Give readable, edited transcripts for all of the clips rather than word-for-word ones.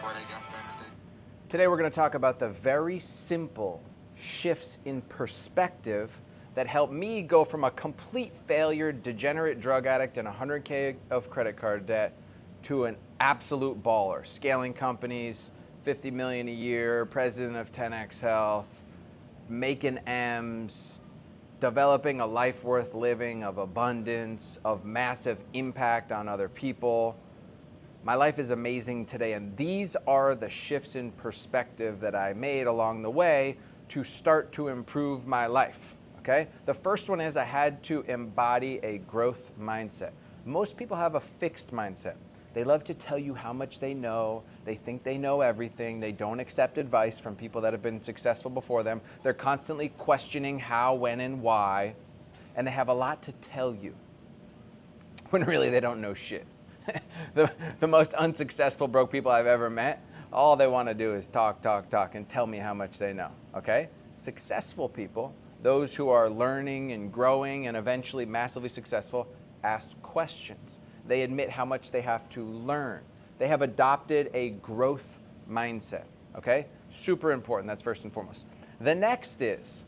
before they got famous. Today we're going to talk about the very simple shifts in perspective that helped me go from a complete failure, degenerate drug addict and 100K of credit card debt to an absolute baller, scaling companies, 50 million a year, president of 10X Health, making M's, developing a life worth living of abundance, of massive impact on other people. My life is amazing today, and these are the shifts in perspective that I made along the way to start to improve my life, okay? The first one is I had to embody a growth mindset. Most people have a fixed mindset. They love to tell you how much they know. They think they know everything. They don't accept advice from people that have been successful before them. They're constantly questioning how, when, and why, and they have a lot to tell you when really they don't know shit. The most unsuccessful broke people I've ever met, all they want to do is talk, and tell me how much they know, okay? Successful people, those who are learning and growing and eventually massively successful, ask questions. They admit how much they have to learn. They have adopted a growth mindset, okay? Super important, that's first and foremost. The next is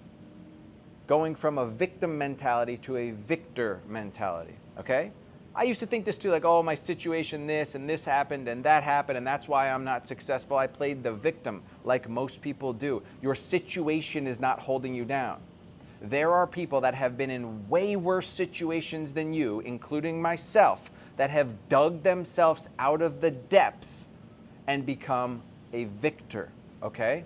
going from a victim mentality to a victor mentality, okay? I used to think this too, like, oh, my situation this and this happened and that's why I'm not successful. I played the victim like most people do. Your situation is not holding you down. There are people that have been in way worse situations than you, including myself, that have dug themselves out of the depths and become a victor, okay?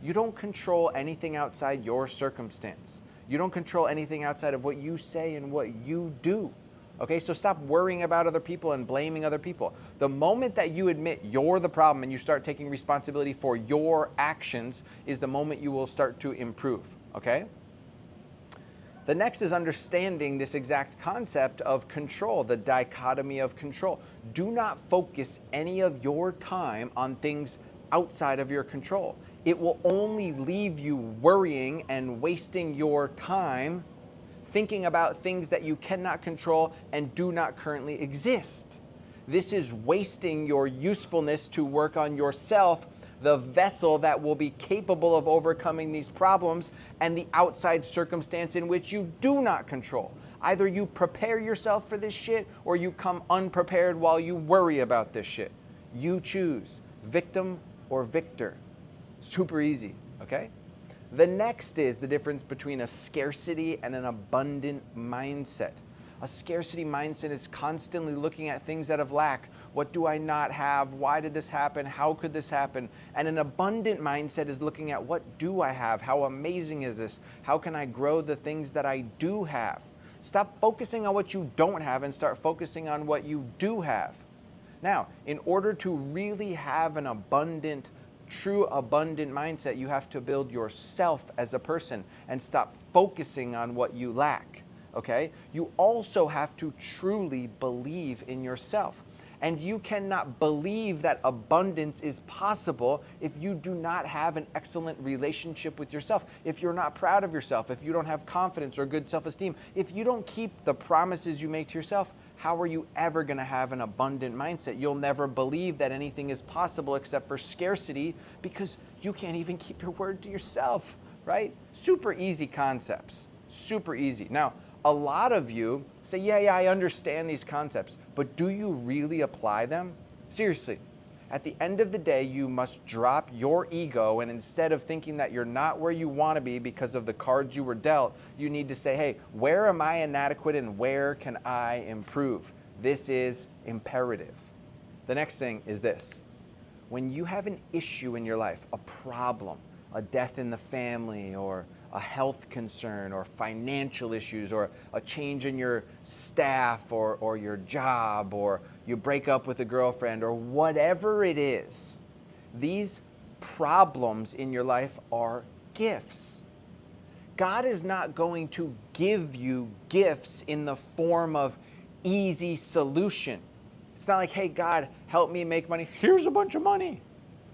You don't control anything outside your circumstance. You don't control anything outside of what you say and what you do. Okay, so stop worrying about other people and blaming other people. The moment that you admit you're the problem and you start taking responsibility for your actions is the moment you will start to improve, okay? The next is understanding this exact concept of control, the dichotomy of control. Do not focus any of your time on things outside of your control. It will only leave you worrying and wasting your time thinking about things that you cannot control and do not currently exist. This is wasting your usefulness to work on yourself, the vessel that will be capable of overcoming these problems and the outside circumstance in which you do not control. Either you prepare yourself for this shit or you come unprepared while you worry about this shit. You choose, victim or victor. Super easy, okay? The next is the difference between a scarcity and an abundant mindset. A scarcity mindset is constantly looking at things that have lack. What do I not have? Why did this happen? How could this happen? And an abundant mindset is looking at what do I have? How amazing is this? How can I grow the things that I do have? Stop focusing on what you don't have and start focusing on what you do have. Now, in order to really have an true abundant mindset, you have to build yourself as a person and stop focusing on what you lack, okay? You also have to truly believe in yourself. And you cannot believe that abundance is possible if you do not have an excellent relationship with yourself, if you're not proud of yourself, if you don't have confidence or good self-esteem, if you don't keep the promises you make to yourself. How are you ever going to have an abundant mindset? You'll never believe that anything is possible except for scarcity because you can't even keep your word to yourself, right? Super easy concepts, super easy. Now, a lot of you say, yeah, I understand these concepts, but do you really apply them? Seriously, at the end of the day, you must drop your ego, and instead of thinking that you're not where you want to be because of the cards you were dealt, you need to say, hey, where am I inadequate and where can I improve? This is imperative. The next thing is this. When you have an issue in your life, a problem, a death in the family, or a health concern, or financial issues, or a change in your staff, or your job, or you break up with a girlfriend, or whatever it is, these problems in your life are gifts. God is not going to give you gifts in the form of easy solution. It's not like, hey, God, help me make money. Here's a bunch of money,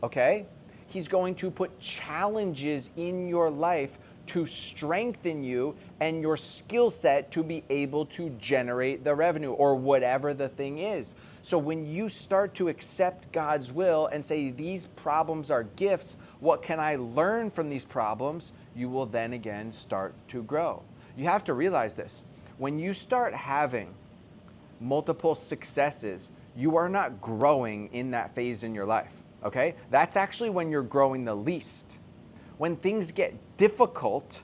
okay? He's going to put challenges in your life to strengthen you and your skill set to be able to generate the revenue or whatever the thing is. So when you start to accept God's will and say, these problems are gifts, what can I learn from these problems? You will then again start to grow. You have to realize this. When you start having multiple successes, you are not growing in that phase in your life, okay? That's actually when you're growing the least. When things get difficult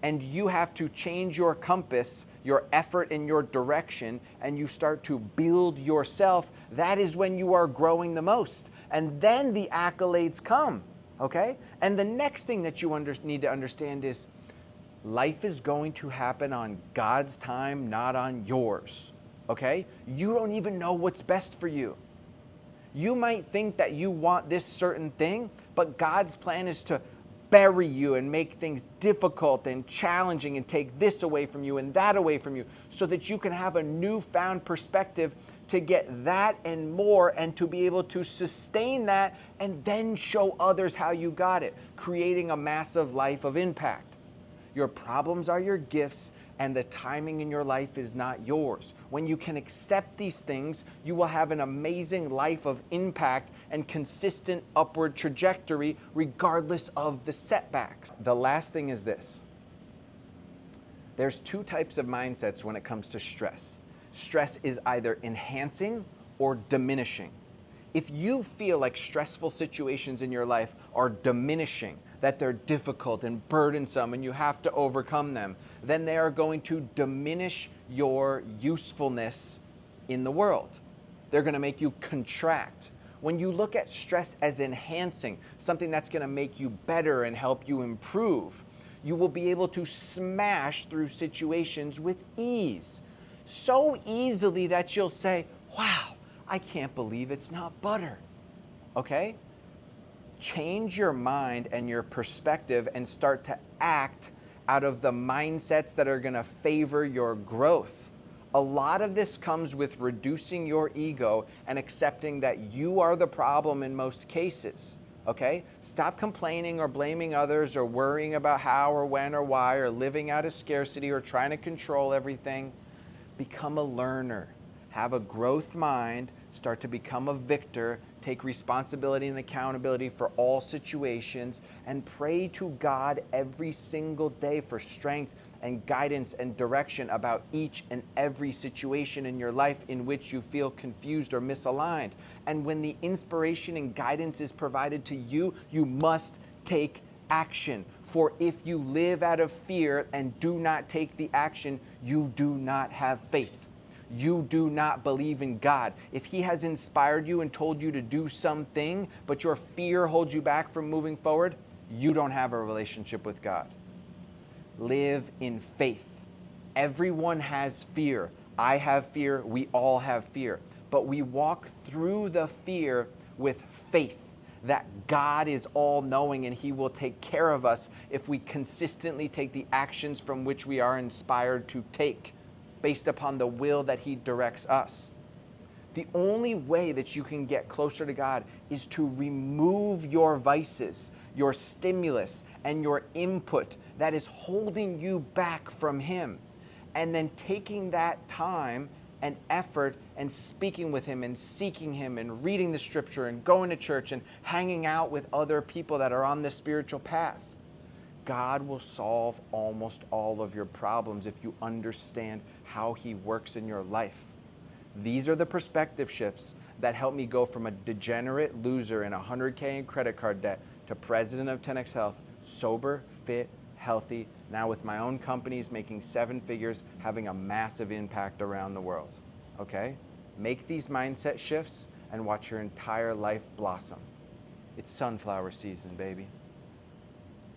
and you have to change your compass, your effort and your direction, and you start to build yourself, that is when you are growing the most. And then the accolades come, okay? And the next thing that you need to understand is life is going to happen on God's time, not on yours, okay? You don't even know what's best for you. You might think that you want this certain thing, but God's plan is to bury you and make things difficult and challenging and take this away from you and that away from you so that you can have a newfound perspective to get that and more and to be able to sustain that and then show others how you got it, creating a massive life of impact. Your problems are your gifts, and the timing in your life is not yours. When you can accept these things, you will have an amazing life of impact and consistent upward trajectory regardless of the setbacks. The last thing is this. There's two types of mindsets when it comes to stress. Stress is either enhancing or diminishing. If you feel like stressful situations in your life are diminishing, that they're difficult and burdensome and you have to overcome them, then they are going to diminish your usefulness in the world. They're going to make you contract. When you look at stress as enhancing, something that's going to make you better and help you improve, you will be able to smash through situations with ease. So easily that you'll say, wow, I can't believe it's not butter. Okay? Change your mind and your perspective and start to act out of the mindsets that are going to favor your growth. A lot of this comes with reducing your ego and accepting that you are the problem in most cases. Okay? Stop complaining or blaming others or worrying about how or when or why or living out of scarcity or trying to control everything. Become a learner. Have a growth mind. Start to become a victor. Take responsibility and accountability for all situations and pray to God every single day for strength and guidance and direction about each and every situation in your life in which you feel confused or misaligned. And when the inspiration and guidance is provided to you, you must take action. For if you live out of fear and do not take the action, you do not have faith. You do not believe in God. If He has inspired you and told you to do something, but your fear holds you back from moving forward, you don't have a relationship with God. Live in faith. Everyone has fear. I have fear. We all have fear. But we walk through the fear with faith that God is all-knowing and He will take care of us if we consistently take the actions from which we are inspired to take, based upon the will that He directs us. The only way that you can get closer to God is to remove your vices, your stimulus, and your input that is holding you back from Him. And then taking that time and effort and speaking with Him and seeking Him and reading the scripture and going to church and hanging out with other people that are on the spiritual path. God will solve almost all of your problems if you understand how He works in your life. These are the perspective shifts that help me go from a degenerate loser in $100K in credit card debt to president of 10X Health, sober, fit, healthy, now with my own companies making 7 figures, having a massive impact around the world. Okay? Make these mindset shifts and watch your entire life blossom. It's sunflower season, baby.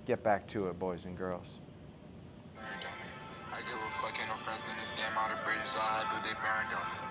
Get back to it, boys and girls. I give a fuck, ain't no friends in this game. All the bridges I do, they burned on me.